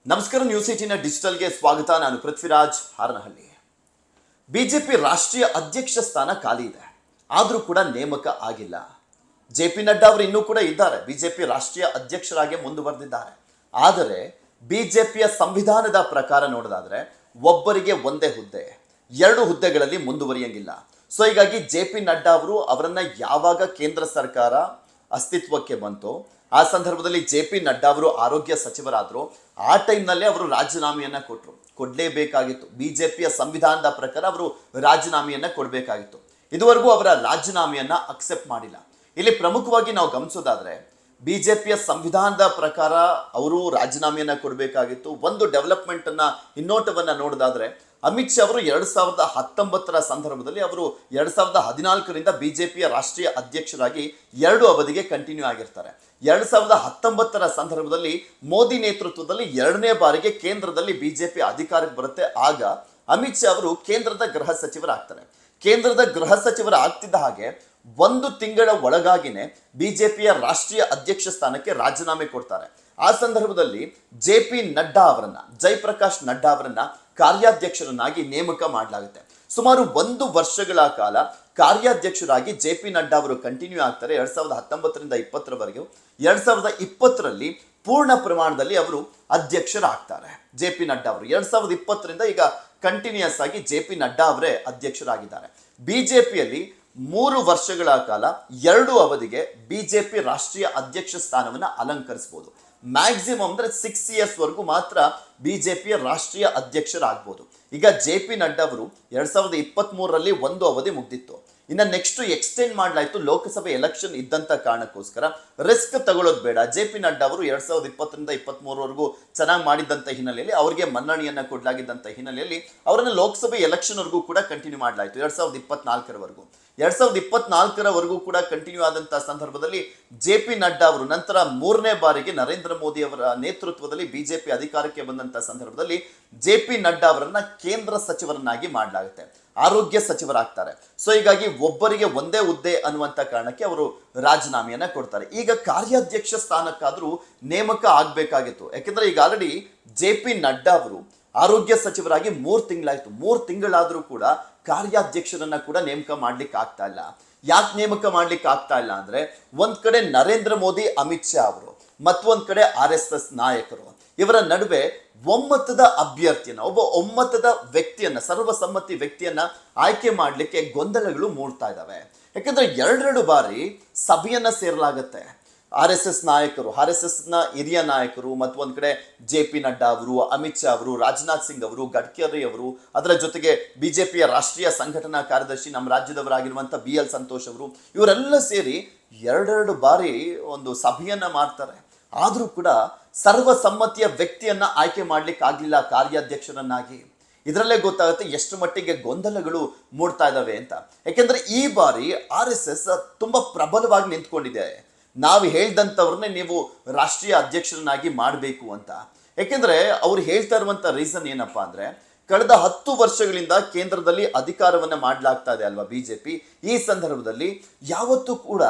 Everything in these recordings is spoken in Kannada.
ನಮಸ್ಕಾರ ನ್ಯೂಸ್ 18 ಡಿಜಿಟಲ್ಗೆ ಸ್ವಾಗತ. ನಾನು ಪೃಥ್ವಿರಾಜ್ ಹಾರನಹಳ್ಳಿ. ಬಿಜೆಪಿ ರಾಷ್ಟ್ರೀಯ ಅಧ್ಯಕ್ಷ ಸ್ಥಾನ ಖಾಲಿ ಇದೆ, ಆದರೂ ಕೂಡ ನೇಮಕ ಆಗಿಲ್ಲ. ಜೆ.ಪಿ. ನಡ್ಡಾ ಅವರು ಇನ್ನೂ ಕೂಡ ಇದ್ದಾರೆ, ಬಿಜೆಪಿ ರಾಷ್ಟ್ರೀಯ ಅಧ್ಯಕ್ಷರಾಗಿ ಮುಂದುವರೆದಿದ್ದಾರೆ. ಆದರೆ ಬಿಜೆಪಿಯ ಸಂವಿಧಾನದ ಪ್ರಕಾರ ನೋಡೋದಾದ್ರೆ ಒಬ್ಬರಿಗೆ ಒಂದೇ ಹುದ್ದೆ, ಎರಡು ಹುದ್ದೆಗಳಲ್ಲಿ ಮುಂದುವರಿಯಂಗಿಲ್ಲ. ಸೊ ಹೀಗಾಗಿ ಜೆ.ಪಿ. ನಡ್ಡಾ ಅವರು ಅವರನ್ನ ಯಾವಾಗ ಕೇಂದ್ರ ಸರ್ಕಾರ ಅಸ್ತಿತ್ವಕ್ಕೆ ಬಂತು ಆ ಸಂದರ್ಭದಲ್ಲಿ ಜೆ.ಪಿ. ನಡ್ಡಾ ಅವರು ಆರೋಗ್ಯ ಸಚಿವರಾದರು. ಆ ಟೈಮ್ನಲ್ಲೇ ಅವರು ರಾಜೀನಾಮೆಯನ್ನ ಕೊಡಲೇಬೇಕಾಗಿತ್ತು. ಬಿಜೆಪಿಯ ಸಂವಿಧಾನದ ಪ್ರಕಾರ ಅವರು ರಾಜೀನಾಮೆಯನ್ನ ಕೊಡಬೇಕಾಗಿತ್ತು. ಇದುವರೆಗೂ ಅವರ ರಾಜೀನಾಮೆಯನ್ನ ಅಕ್ಸೆಪ್ಟ್ ಮಾಡಿಲ್ಲ. ಇಲ್ಲಿ ಪ್ರಮುಖವಾಗಿ ನಾವು ಗಮನಿಸೋದಾದ್ರೆ ಬಿಜೆಪಿಯ ಸಂವಿಧಾನದ ಪ್ರಕಾರ ಅವರು ರಾಜೀನಾಮೆಯನ್ನ ಕೊಡಬೇಕಾಗಿತ್ತು. ಒಂದು ಡೆವಲಪ್ಮೆಂಟ್ ಅನ್ನ ಹಿನ್ನೋಟವನ್ನ ನೋಡೋದಾದ್ರೆ ಅಮಿತ್ ಶಾ ಅವರು 2019ರ ಸಂದರ್ಭದಲ್ಲಿ ಅವರು 2014ರಿಂದ ಬಿಜೆಪಿಯ ರಾಷ್ಟ್ರೀಯ ಅಧ್ಯಕ್ಷರಾಗಿ 2 ಅವಧಿಗೆ ಕಂಟಿನ್ಯೂ ಆಗಿರ್ತಾರೆ. 2019ರ ಸಂದರ್ಭದಲ್ಲಿ ಮೋದಿ ನೇತೃತ್ವದಲ್ಲಿ 2ನೇ ಬಾರಿಗೆ ಕೇಂದ್ರದಲ್ಲಿ ಬಿಜೆಪಿ ಅಧಿಕಾರಕ್ಕೆ ಬರುತ್ತೆ. ಆಗ ಅಮಿತ್ ಶಾ ಅವರು ಕೇಂದ್ರದ ಗೃಹ ಸಚಿವರಾಗ್ತಾರೆ. ಕೇಂದ್ರದ ಗೃಹ ಸಚಿವರ ಆಗ್ತಿದ್ದ ಹಾಗೆ 1 ತಿಂಗಳ ಒಳಗಾಗಿನೇ ಬಿಜೆಪಿಯ ರಾಷ್ಟ್ರೀಯ ಅಧ್ಯಕ್ಷ ಸ್ಥಾನಕ್ಕೆ ರಾಜೀನಾಮೆ ಕೊಡ್ತಾರೆ. ಆ ಸಂದರ್ಭದಲ್ಲಿ ಜೆ.ಪಿ. ನಡ್ಡಾ ಅವರನ್ನ, ಜಯಪ್ರಕಾಶ್ ನಡ್ಡಾ ಅವರನ್ನ ಕಾರ್ಯಾಧ್ಯಕ್ಷರನ್ನಾಗಿ ನೇಮಕ ಮಾಡಲಾಗುತ್ತೆ. ಸುಮಾರು 1 ವರ್ಷಗಳ ಕಾಲ ಕಾರ್ಯಾಧ್ಯಕ್ಷರಾಗಿ ಜೆ.ಪಿ. ನಡ್ಡಾ ಅವರು ಕಂಟಿನ್ಯೂ ಆಗ್ತಾರೆ 2019ರಿಂದ 20ರವರೆಗೂ. 2020ರಲ್ಲಿ ಪೂರ್ಣ ಪ್ರಮಾಣದಲ್ಲಿ ಅವರು ಅಧ್ಯಕ್ಷರಾಗ್ತಾರೆ. ಜೆ.ಪಿ. ನಡ್ಡಾ ಅವರು 2020ರಿಂದ ಈಗ ಕಂಟಿನ್ಯೂಸ್ ಆಗಿ ಜೆ.ಪಿ. ನಡ್ಡಾ ಅವರೇ ಅಧ್ಯಕ್ಷರಾಗಿದ್ದಾರೆ. ಬಿಜೆಪಿಯಲ್ಲಿ 3 ವರ್ಷಗಳ ಕಾಲ 2 ಅವಧಿಗೆ ಬಿಜೆಪಿ ರಾಷ್ಟ್ರೀಯ ಅಧ್ಯಕ್ಷ ಸ್ಥಾನವನ್ನು ಅಲಂಕರಿಸಬಹುದು. ಮ್ಯಾಕ್ಸಿಮಮ್ ಅಂದ್ರೆ 6 ಇಯರ್ಸ್ ವರೆಗೂ ಮಾತ್ರ ಬಿಜೆಪಿಯ ರಾಷ್ಟ್ರೀಯ ಅಧ್ಯಕ್ಷರಾಗಬಹುದು. ಈಗ ಜೆ.ಪಿ. ನಡ್ಡಾ ಅವರು 2023ರಲ್ಲಿ 1 ಅವಧಿ ಮುಗ್ದಿತ್ತು. ಇನ್ನು ನೆಕ್ಸ್ಟ್ ಎಕ್ಸ್ಟೆಂಡ್ ಮಾಡಲಾಯಿತು. ಲೋಕಸಭೆ ಎಲೆಕ್ಷನ್ ಇದ್ದಂತ ಕಾರಣಕ್ಕೋಸ್ಕರ ರಿಸ್ಕ್ ತಗೊಳ್ಳೋದು ಬೇಡ. ಜೆ.ಪಿ. ನಡ್ಡಾ ಅವರು 2020ರಿಂದ 23ವರೆಗೂ ಚೆನ್ನಾಗಿ ಮಾಡಿದಂತ ಹಿನ್ನೆಲೆಯಲ್ಲಿ ಅವರಿಗೆ ಮನ್ನಣೆಯನ್ನ ಕೊಡಲಾಗಿದ್ದಂತ ಹಿನ್ನೆಲೆಯಲ್ಲಿ ಅವರನ್ನ ಲೋಕಸಭೆ ಎಲೆಕ್ಷನ್ ವರೆಗೂ ಕೂಡ ಕಂಟಿನ್ಯೂ ಮಾಡಲಾಯಿತು 2024ರವರೆಗೂ. 2024ರವರೆಗೂ ಕೂಡ ಕಂಟಿನ್ಯೂ ಆದಂತಹ ಸಂದರ್ಭದಲ್ಲಿ ಜೆ.ಪಿ. ನಡ್ಡಾ ಅವರು ನಂತರ 3ನೇ ಬಾರಿಗೆ ನರೇಂದ್ರ ಮೋದಿ ಅವರ ನೇತೃತ್ವದಲ್ಲಿ ಬಿಜೆಪಿ ಅಧಿಕಾರಕ್ಕೆ ಬಂದಂತಹ ಸಂದರ್ಭದಲ್ಲಿ ಜೆ.ಪಿ. ನಡ್ಡಾ ಅವರನ್ನ ಕೇಂದ್ರ ಸಚಿವರನ್ನಾಗಿ ಮಾಡಲಾಗುತ್ತೆ, ಆರೋಗ್ಯ ಸಚಿವರಾಗ್ತಾರೆ. ಸೊ ಹೀಗಾಗಿ ಒಬ್ಬರಿಗೆ ಒಂದೇ ಹುದ್ದೆ ಅನ್ನುವಂತ ಕಾರಣಕ್ಕೆ ಅವರು ರಾಜೀನಾಮೆಯನ್ನ ಕೊಡ್ತಾರೆ. ಈಗ ಕಾರ್ಯಾಧ್ಯಕ್ಷ ಸ್ಥಾನಕ್ಕಾದ್ರೂ ನೇಮಕ ಆಗ್ಬೇಕಾಗಿತ್ತು. ಯಾಕೆಂದ್ರೆ ಈಗ ಆಲ್ರೆಡಿ ಜೆ.ಪಿ. ನಡ್ಡಾ ಅವರು ಆರೋಗ್ಯ ಸಚಿವರಾಗಿ 3 ತಿಂಗಳಾಯ್ತು. 3 ತಿಂಗಳಾದ್ರೂ ಕೂಡ ಕಾರ್ಯಾಧ್ಯಕ್ಷರನ್ನ ಕೂಡ ನೇಮಕ ಮಾಡ್ಲಿಕ್ಕೆ ಆಗ್ತಾ ಇಲ್ಲ. ಯಾಕೆ ನೇಮಕ ಮಾಡ್ಲಿಕ್ಕೆ ಆಗ್ತಾ ಇಲ್ಲ ಅಂದ್ರೆ ಒಂದ್ ಕಡೆ ನರೇಂದ್ರ ಮೋದಿ, ಅಮಿತ್ ಶಾ ಅವರು, ಮತ್ತೊಂದ್ ಕಡೆ RSS ನಾಯಕರು, ಇವರ ನಡುವೆ ಒಮ್ಮತದ ಅಭ್ಯರ್ಥಿಯನ್ನ, ಒಬ್ಬ ಒಮ್ಮತದ ವ್ಯಕ್ತಿಯನ್ನ, ಸರ್ವಸಮ್ಮತಿ ವ್ಯಕ್ತಿಯನ್ನ ಆಯ್ಕೆ ಮಾಡ್ಲಿಕ್ಕೆ ಗೊಂದಲಗಳು ಮೂಡ್ತಾ ಇದಾವೆ. ಯಾಕಂದ್ರೆ 2 ಬಾರಿ ಸಭೆಯನ್ನ ಸೇರಲಾಗತ್ತೆ. RSS ನಾಯಕರು, RSS ನ ಹಿರಿಯ ನಾಯಕರು, ಮತ್ತೊಂದ್ ಕಡೆ ಜೆ.ಪಿ. ನಡ್ಡಾ ಅವರು, ಅಮಿತ್ ಶಾ ಅವರು, ರಾಜನಾಥ್ ಸಿಂಗ್ ಅವರು, ಗಡ್ಕರಿ ಅವರು, ಅದರ ಜೊತೆಗೆ ಬಿಜೆಪಿಯ ರಾಷ್ಟ್ರೀಯ ಸಂಘಟನಾ ಕಾರ್ಯದರ್ಶಿ ನಮ್ಮ ರಾಜ್ಯದವರಾಗಿರುವಂತ BL ಸಂತೋಷ್ ಅವರು, ಇವರೆಲ್ಲ ಸೇರಿ 2 ಬಾರಿ ಒಂದು ಸಭೆಯನ್ನ ಮಾಡ್ತಾರೆ. ಆದ್ರೂ ಕೂಡ ಸರ್ವಸಮ್ಮತಿಯ ವ್ಯಕ್ತಿಯನ್ನ ಆಯ್ಕೆ ಮಾಡ್ಲಿಕ್ಕೆ ಆಗ್ಲಿಲ್ಲ ಕಾರ್ಯಾಧ್ಯಕ್ಷರನ್ನಾಗಿ. ಇದರಲ್ಲೇ ಗೊತ್ತಾಗುತ್ತೆ ಎಷ್ಟು ಮಟ್ಟಿಗೆ ಗೊಂದಲಗಳು ಮೂಡ್ತಾ ಇದಾವೆ ಅಂತ. ಯಾಕೆಂದ್ರೆ ಈ ಬಾರಿ RSS ತುಂಬಾ ಪ್ರಬಲವಾಗಿ ನಿಂತ್ಕೊಂಡಿದೆ. ನಾವು ಹೇಳ್ದಂಥವ್ರನ್ನೇ ನೀವು ರಾಷ್ಟ್ರೀಯ ಅಧ್ಯಕ್ಷರನ್ನಾಗಿ ಮಾಡಬೇಕು ಅಂತ. ಯಾಕೆಂದ್ರೆ ಅವ್ರು ಹೇಳ್ತಾ ಇರುವಂತ ರೀಸನ್ ಏನಪ್ಪಾ ಅಂದ್ರೆ ಕಳೆದ 10 ವರ್ಷಗಳಿಂದ ಕೇಂದ್ರದಲ್ಲಿ ಅಧಿಕಾರವನ್ನ ಮಾಡಲಾಗ್ತಾ ಇದೆ ಅಲ್ವಾ ಬಿಜೆಪಿ. ಈ ಸಂದರ್ಭದಲ್ಲಿ ಯಾವತ್ತೂ ಕೂಡ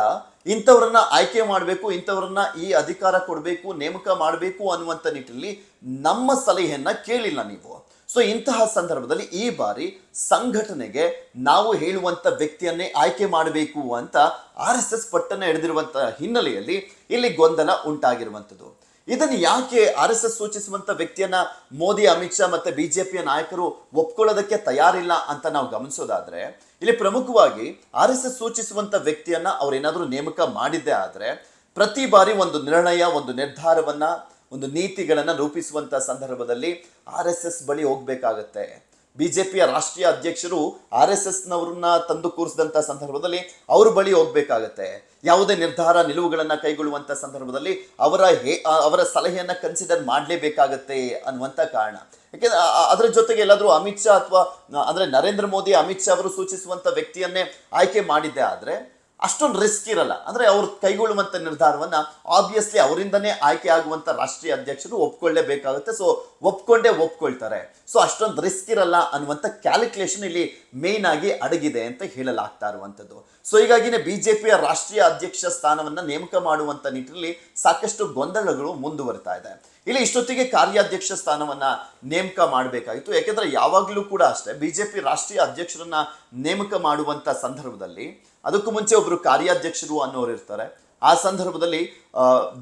ಇಂಥವ್ರನ್ನ ಆಯ್ಕೆ ಮಾಡಬೇಕು, ಇಂಥವ್ರನ್ನ ಈ ಅಧಿಕಾರ ಕೊಡಬೇಕು, ನೇಮಕ ಮಾಡಬೇಕು ಅನ್ನುವಂಥ ನಿಟ್ಟಿನಲ್ಲಿ ನಮ್ಮ ಸಲಹೆಯನ್ನ ಕೇಳಿಲ್ಲ ನೀವು. ಸೊ ಇಂತಹ ಸಂದರ್ಭದಲ್ಲಿ ಈ ಬಾರಿ ಸಂಘಟನೆಗೆ ನಾವು ಹೇಳುವಂತ ವ್ಯಕ್ತಿಯನ್ನೇ ಆಯ್ಕೆ ಮಾಡಬೇಕು ಅಂತ RSS ಪಟ್ಟನ್ನ ಹಿಡಿದಿರುವಂತಹ ಹಿನ್ನೆಲೆಯಲ್ಲಿ ಇಲ್ಲಿ ಗೊಂದಲ ಉಂಟಾಗಿರುವಂಥದ್ದು. ಇದನ್ನು ಯಾಕೆ RSS ಸೂಚಿಸುವಂತ ವ್ಯಕ್ತಿಯನ್ನ ಮೋದಿ, ಅಮಿತ್ ಶಾ ಮತ್ತೆ ಬಿಜೆಪಿಯ ನಾಯಕರು ಒಪ್ಕೊಳ್ಳೋದಕ್ಕೆ ತಯಾರಿಲ್ಲ ಅಂತ ನಾವು ಗಮನಿಸೋದಾದ್ರೆ ಇಲ್ಲಿ ಪ್ರಮುಖವಾಗಿ RSS ಸೂಚಿಸುವಂತ ವ್ಯಕ್ತಿಯನ್ನ ಅವ್ರೇನಾದ್ರೂ ನೇಮಕ ಮಾಡಿದ್ದೇ ಆದ್ರೆ ಪ್ರತಿ ಬಾರಿ ಒಂದು ನಿರ್ಣಯ, ಒಂದು ನಿರ್ಧಾರವನ್ನ, ಒಂದು ನೀತಿಗಳನ್ನ ರೂಪಿಸುವಂತ ಸಂದರ್ಭದಲ್ಲಿ RSS ಬಳಿ ಹೋಗ್ಬೇಕಾಗತ್ತೆ. ಬಿಜೆಪಿಯ ರಾಷ್ಟ್ರೀಯ ಅಧ್ಯಕ್ಷರು RSS ನವರನ್ನ ತಂದು ಕೂರಿಸಿದಂತ ಸಂದರ್ಭದಲ್ಲಿ ಅವ್ರ ಬಳಿ ಹೋಗ್ಬೇಕಾಗತ್ತೆ. ಯಾವುದೇ ನಿರ್ಧಾರ, ನಿಲುವುಗಳನ್ನ ಕೈಗೊಳ್ಳುವಂತ ಸಂದರ್ಭದಲ್ಲಿ ಅವರ ಸಲಹೆಯನ್ನ ಕನ್ಸಿಡರ್ ಮಾಡಲೇಬೇಕಾಗತ್ತೆ ಅನ್ನುವಂತ ಕಾರಣ. ಯಾಕೆಂದ್ರೆ ಅದರ ಜೊತೆಗೆ ಎಲ್ಲಾದ್ರೂ ಅಮಿತ್ ಶಾ ಅಥವಾ ಅಂದ್ರೆ ನರೇಂದ್ರ ಮೋದಿ, ಅಮಿತ್ ಶಾ ಅವರು ಸೂಚಿಸುವಂತ ವ್ಯಕ್ತಿಯನ್ನೇ ಆಯ್ಕೆ ಮಾಡಿದ್ದೆ ಆದ್ರೆ ಅಷ್ಟೊಂದು ರಿಸ್ಕ್ ಇರಲ್ಲ. ಅಂದ್ರೆ ಅವ್ರು ಕೈಗೊಳ್ಳುವಂತ ನಿರ್ಧಾರವನ್ನ ಆಬ್ವಿಯಸ್ಲಿ ಅವರಿಂದನೇ ಆಯ್ಕೆ ಆಗುವಂತ ರಾಷ್ಟ್ರೀಯ ಅಧ್ಯಕ್ಷರು ಒಪ್ಕೊಳ್ಳೇಬೇಕಾಗುತ್ತೆ. ಸೊ ಒಪ್ಕೊಳ್ತಾರೆ. ಸೊ ಅಷ್ಟೊಂದು ರಿಸ್ಕ್ ಇರಲ್ಲ ಅನ್ನುವಂಥ ಕ್ಯಾಲ್ಕುಲೇಷನ್ ಇಲ್ಲಿ ಮೇನ್ ಆಗಿ ಅಡಗಿದೆ ಅಂತ ಹೇಳಲಾಗ್ತಾ ಇರುವಂಥದ್ದು. ಸೊ ಹೀಗಾಗಿನೇ ಬಿಜೆಪಿಯ ರಾಷ್ಟ್ರೀಯ ಅಧ್ಯಕ್ಷ ಸ್ಥಾನವನ್ನ ನೇಮಕ ಮಾಡುವಂತ ನಿಟ್ಟಿನಲ್ಲಿ ಸಾಕಷ್ಟು ಗೊಂದಲಗಳು ಮುಂದುವರಿತಾ ಇದೆ. ಇಲ್ಲಿ ಇಷ್ಟೊತ್ತಿಗೆ ಕಾರ್ಯಾಧ್ಯಕ್ಷ ಸ್ಥಾನವನ್ನ ನೇಮಕ ಮಾಡಬೇಕಾಗಿತ್ತು. ಯಾಕೆಂದ್ರೆ ಯಾವಾಗಲೂ ಕೂಡ ಅಷ್ಟೇ ಬಿಜೆಪಿ ರಾಷ್ಟ್ರೀಯ ಅಧ್ಯಕ್ಷರನ್ನ ನೇಮಕ ಮಾಡುವಂತ ಸಂದರ್ಭದಲ್ಲಿ ಅದಕ್ಕೂ ಮುಂಚೆ ಒಬ್ರು ಕಾರ್ಯಾಧ್ಯಕ್ಷರು ಅನ್ನೋರು ಇರ್ತಾರೆ. ಆ ಸಂದರ್ಭದಲ್ಲಿ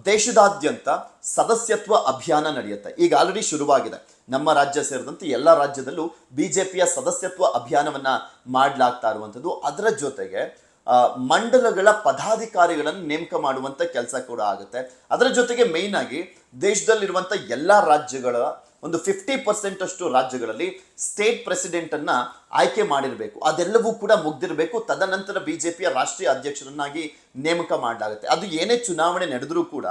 ದೇಶದಾದ್ಯಂತ ಸದಸ್ಯತ್ವ ಅಭಿಯಾನ ನಡೆಯುತ್ತೆ. ಈಗ ಆಲ್ರೆಡಿ ಶುರುವಾಗಿದೆ. ನಮ್ಮ ರಾಜ್ಯ ಸೇರಿದಂತೆ ಎಲ್ಲ ರಾಜ್ಯದಲ್ಲೂ ಬಿಜೆಪಿಯ ಸದಸ್ಯತ್ವ ಅಭಿಯಾನವನ್ನ ಮಾಡಲಾಗ್ತಾ ಇರುವಂಥದ್ದು. ಅದರ ಜೊತೆಗೆ ಮಂಡಲಗಳ ಪದಾಧಿಕಾರಿಗಳನ್ನು ನೇಮಕ ಮಾಡುವಂತ ಕೆಲಸ ಕೂಡ ಆಗುತ್ತೆ. ಅದರ ಜೊತೆಗೆ ಮೇಯ್ನ್ ಆಗಿ ದೇಶದಲ್ಲಿರುವಂತ ಎಲ್ಲ ರಾಜ್ಯಗಳ ಒಂದು 50% ಅಷ್ಟು ರಾಜ್ಯಗಳಲ್ಲಿ ಸ್ಟೇಟ್ ಪ್ರೆಸಿಡೆಂಟ್ ಅನ್ನ ಆಯ್ಕೆ ಮಾಡಿರಬೇಕು. ಅದೆಲ್ಲವೂ ಕೂಡ ಮುಗ್ದಿರಬೇಕು. ತದನಂತರ ಬಿಜೆಪಿಯ ರಾಷ್ಟ್ರೀಯ ಅಧ್ಯಕ್ಷರನ್ನಾಗಿ ನೇಮಕ ಮಾಡಲಾಗುತ್ತೆ. ಅದು ಏನೇ ಚುನಾವಣೆ ನಡೆದರೂ ಕೂಡ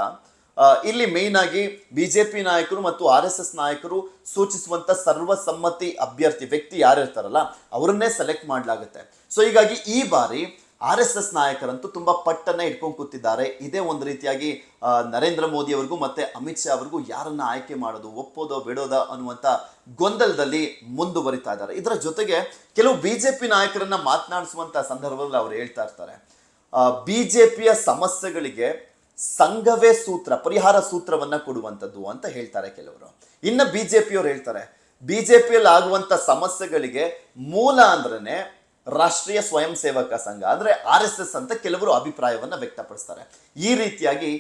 ಇಲ್ಲಿ ಮೇಯ್ನ್ ಆಗಿ ಬಿಜೆಪಿ ನಾಯಕರು ಮತ್ತು RSS ನಾಯಕರು ಸೂಚಿಸುವಂತ ಸರ್ವಸಮ್ಮತಿ ಅಭ್ಯರ್ಥಿ ವ್ಯಕ್ತಿ ಯಾರಿರ್ತಾರಲ್ಲ ಅವರನ್ನೇ ಸೆಲೆಕ್ಟ್ ಮಾಡಲಾಗುತ್ತೆ. ಸೊ ಹೀಗಾಗಿ ಈ ಬಾರಿ RSS ನಾಯಕರಂತೂ ತುಂಬಾ ಪಟ್ಟನ್ನ ಇಟ್ಕೊಂಡು ಕೂತಿದ್ದಾರೆ. ಇದೇ ಒಂದು ರೀತಿಯಾಗಿ ನರೇಂದ್ರ ಮೋದಿ ಅವರಿಗೂ ಮತ್ತೆ ಅಮಿತ್ ಶಾ ಅವರಿಗೂ ಯಾರನ್ನ ಆಯ್ಕೆ ಮಾಡೋದು, ಒಪ್ಪೋದೋ ಬಿಡೋದೋ ಅನ್ನುವಂತ ಗೊಂದಲದಲ್ಲಿ ಮುಂದುವರಿತಾ ಇದ್ದಾರೆ. ಇದರ ಜೊತೆಗೆ ಕೆಲವು ಬಿಜೆಪಿ ನಾಯಕರನ್ನ ಮಾತನಾಡಿಸುವಂತ ಸಂದರ್ಭದಲ್ಲಿ ಅವರು ಹೇಳ್ತಾ ಇರ್ತಾರೆ, ಬಿಜೆಪಿಯ ಸಮಸ್ಯೆಗಳಿಗೆ ಸಂಘವೇ ಸೂತ್ರ, ಪರಿಹಾರ ಸೂತ್ರವನ್ನ ಕೊಡುವಂಥದ್ದು ಅಂತ ಹೇಳ್ತಾರೆ ಕೆಲವರು. ಇನ್ನು ಬಿಜೆಪಿಯವರು ಹೇಳ್ತಾರೆ, ಬಿಜೆಪಿಯಲ್ಲಿ ಆಗುವಂತ ಸಮಸ್ಯೆಗಳಿಗೆ ಮೂಲ ಅಂದ್ರೇನೆ ರಾಷ್ಟ್ರೀಯ ಸ್ವಯಂ ಸೇವಕ ಸಂಘ ಅಂದ್ರೆ RSS ಅಂತ ಕೆಲವರು ಅಭಿಪ್ರಾಯವನ್ನ ವ್ಯಕ್ತಪಡಿಸ್ತಾರೆ. ಈ ರೀತಿಯಾಗಿ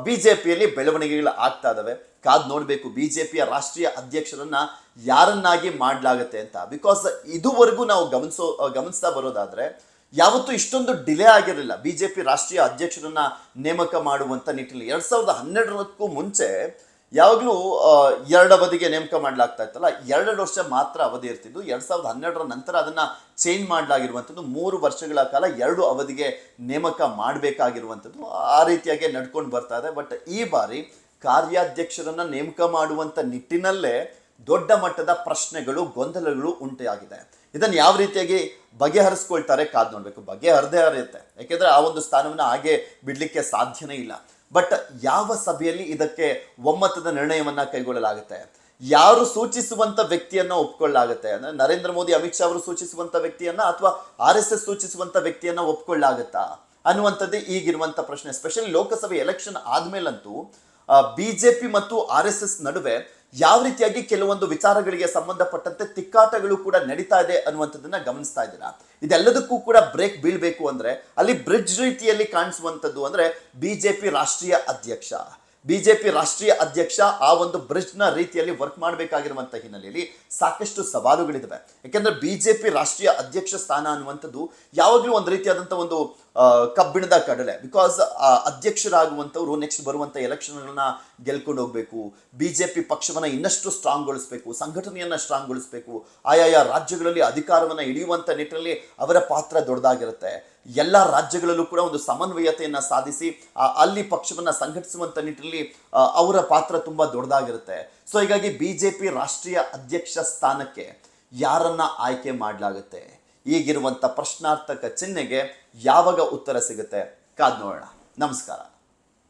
ಬಿಜೆಪಿಯಲ್ಲಿ ಬೆಳವಣಿಗೆಗಳು ಆಗ್ತಾ ಇದಾವೆ. ಕಾದ್ ನೋಡ್ಬೇಕು ಬಿಜೆಪಿಯ ರಾಷ್ಟ್ರೀಯ ಅಧ್ಯಕ್ಷರನ್ನ ಯಾರನ್ನಾಗಿ ಮಾಡಲಾಗುತ್ತೆ ಅಂತ. ಬಿಕಾಸ್ ಇದುವರೆಗೂ ನಾವು ಗಮನಿಸ್ತಾ ಬರೋದಾದ್ರೆ ಯಾವತ್ತೂ ಇಷ್ಟೊಂದು ಡಿಲೇ ಆಗಿರಲಿಲ್ಲ ಬಿಜೆಪಿ ರಾಷ್ಟ್ರೀಯ ಅಧ್ಯಕ್ಷರನ್ನ ನೇಮಕ ಮಾಡುವಂತ ನಿಟ್ಟಿನಲ್ಲಿ. 2012ಕ್ಕೂ ಮುಂಚೆ ಯಾವಾಗಲೂ 2 ಅವಧಿಗೆ ನೇಮಕ ಮಾಡಲಾಗ್ತಾ ಇತ್ತಲ್ಲ, 2 ವರ್ಷ ಮಾತ್ರ ಅವಧಿ ಇರ್ತಿದ್ದು. 2012ರ ನಂತರ ಅದನ್ನ ಚೇಂಜ್ ಮಾಡಲಾಗಿರುವಂಥದ್ದು. 3 ವರ್ಷಗಳ ಕಾಲ 2 ಅವಧಿಗೆ ನೇಮಕ ಮಾಡಬೇಕಾಗಿರುವಂಥದ್ದು. ಆ ರೀತಿಯಾಗಿ ನಡ್ಕೊಂಡು ಬರ್ತಾ ಇದೆ. ಬಟ್ ಈ ಬಾರಿ ಕಾರ್ಯಾಧ್ಯಕ್ಷರನ್ನ ನೇಮಕ ಮಾಡುವಂತ ನಿಟ್ಟಿನಲ್ಲೇ ದೊಡ್ಡ ಮಟ್ಟದ ಪ್ರಶ್ನೆಗಳು, ಗೊಂದಲಗಳು ಉಂಟಾಗಿದೆ. ಇದನ್ನು ಯಾವ ರೀತಿಯಾಗಿ ಬಗೆಹರಿಸ್ಕೊಳ್ತಾರೆ ಕಾದ್ ನೋಡ್ಬೇಕು. ಬಗೆಹರದೇ ಹರಿಯುತ್ತೆ, ಯಾಕೆಂದ್ರೆ ಆ ಒಂದು ಸ್ಥಾನವನ್ನ ಹಾಗೆ ಬಿಡ್ಲಿಕ್ಕೆ ಸಾಧ್ಯನೇ ಇಲ್ಲ. ಬಟ್ ಯಾವ ಸಭೆಯಲ್ಲಿ ಇದಕ್ಕೆ ಒಮ್ಮತದ ನಿರ್ಣಯವನ್ನ ಕೈಗೊಳ್ಳಲಾಗುತ್ತೆ, ಯಾರು ಸೂಚಿಸುವಂತ ವ್ಯಕ್ತಿಯನ್ನ ಒಪ್ಕೊಳ್ಳಾಗುತ್ತೆ, ಅಂದ್ರೆ ನರೇಂದ್ರ ಮೋದಿ ಅಮಿತ್ ಶಾ ಅವರು ಸೂಚಿಸುವಂತ ವ್ಯಕ್ತಿಯನ್ನ ಅಥವಾ RSS ಸೂಚಿಸುವಂತ ವ್ಯಕ್ತಿಯನ್ನ ಒಪ್ಕೊಳ್ಳಾಗುತ್ತಾ ಅನ್ನುವಂಥದ್ದೇ ಈಗಿರುವಂತ ಪ್ರಶ್ನೆ. ಎಸ್ಪೆಷಲಿ ಲೋಕಸಭೆ ಎಲೆಕ್ಷನ್ ಆದ್ಮೇಲಂತೂ ಬಿಜೆಪಿ ಮತ್ತು RSS ನಡುವೆ ಯಾವ ರೀತಿಯಾಗಿ ಕೆಲವೊಂದು ವಿಚಾರಗಳಿಗೆ ಸಂಬಂಧಪಟ್ಟಂತೆ ತಿಕ್ಕಾಟಗಳು ಕೂಡ ನಡೀತಾ ಇದೆ ಅನ್ನುವಂಥದ್ದನ್ನ ಗಮನಿಸ್ತಾ ಇದ್ದೀರಾ. ಇದೆಲ್ಲದಕ್ಕೂ ಕೂಡ ಬ್ರೇಕ್ ಬೀಳ್ಬೇಕು ಅಂದ್ರೆ ಅಲ್ಲಿ ಬ್ರಿಡ್ಜ್ ರೀತಿಯಲ್ಲಿ ಕಾಣಿಸುವಂಥದ್ದು ಅಂದ್ರೆ ಬಿಜೆಪಿ ರಾಷ್ಟ್ರೀಯ ಅಧ್ಯಕ್ಷ ಆ ಒಂದು ಬ್ರಿಡ್ಜ್ ನ ರೀತಿಯಲ್ಲಿ ವರ್ಕ್ ಮಾಡಬೇಕಾಗಿರುವಂತ ಹಿನ್ನೆಲೆಯಲ್ಲಿ ಸಾಕಷ್ಟು ಸವಾಲುಗಳಿದಾವೆ. ಯಾಕೆಂದ್ರೆ ಬಿಜೆಪಿ ರಾಷ್ಟ್ರೀಯ ಅಧ್ಯಕ್ಷ ಸ್ಥಾನ ಅನ್ನುವಂಥದ್ದು ಯಾವಾಗಲೂ ಒಂದು ರೀತಿಯಾದಂತಹ ಒಂದು ಕಬ್ಬಿಣದ ಕಡಲೆ. ಬಿಕಾಸ್ ಅಧ್ಯಕ್ಷರಾಗುವಂಥವ್ರು ನೆಕ್ಸ್ಟ್ ಬರುವಂತ ಎಲೆಕ್ಷನ್ಗಳನ್ನ ಗೆಲ್ಕೊಂಡು ಹೋಗ್ಬೇಕು, ಬಿಜೆಪಿ ಪಕ್ಷವನ್ನ ಇನ್ನಷ್ಟು ಸ್ಟ್ರಾಂಗ್ ಗೊಳಿಸಬೇಕು, ಸಂಘಟನೆಯನ್ನ ಸ್ಟ್ರಾಂಗ್ ಗೊಳಿಸಬೇಕು, ಆಯಾಯ ರಾಜ್ಯಗಳಲ್ಲಿ ಅಧಿಕಾರವನ್ನ ಹಿಡಿಯುವಂತ ನಿಟ್ಟಿನಲ್ಲಿ ಅವರ ಪಾತ್ರ ದೊಡ್ಡದಾಗಿರುತ್ತೆ. ಎಲ್ಲ ರಾಜ್ಯಗಳಲ್ಲೂ ಕೂಡ ಒಂದು ಸಮನ್ವಯತೆಯನ್ನ ಸಾಧಿಸಿ ಅಲ್ಲಿ ಪಕ್ಷವನ್ನ ಸಂಘಟಿಸುವಂತ ನಿಟ್ಟಿನಲ್ಲಿ ಅವರ ಪಾತ್ರ ತುಂಬಾ ದೊಡ್ಡದಾಗಿರುತ್ತೆ. ಸೊ ಹೀಗಾಗಿ ಬಿಜೆಪಿ ರಾಷ್ಟ್ರೀಯ ಅಧ್ಯಕ್ಷ ಸ್ಥಾನಕ್ಕೆ ಯಾರನ್ನ ಆಯ್ಕೆ ಮಾಡಲಾಗುತ್ತೆ, ಈಗಿರುವಂತ ಪ್ರಶ್ನಾರ್ಥಕ ಚಿಹ್ನೆಗೆ ಯಾವಾಗ ಉತ್ತರ ಸಿಗುತ್ತೆ ಕಾದ್ ನೋಡೋಣ. ನಮಸ್ಕಾರ.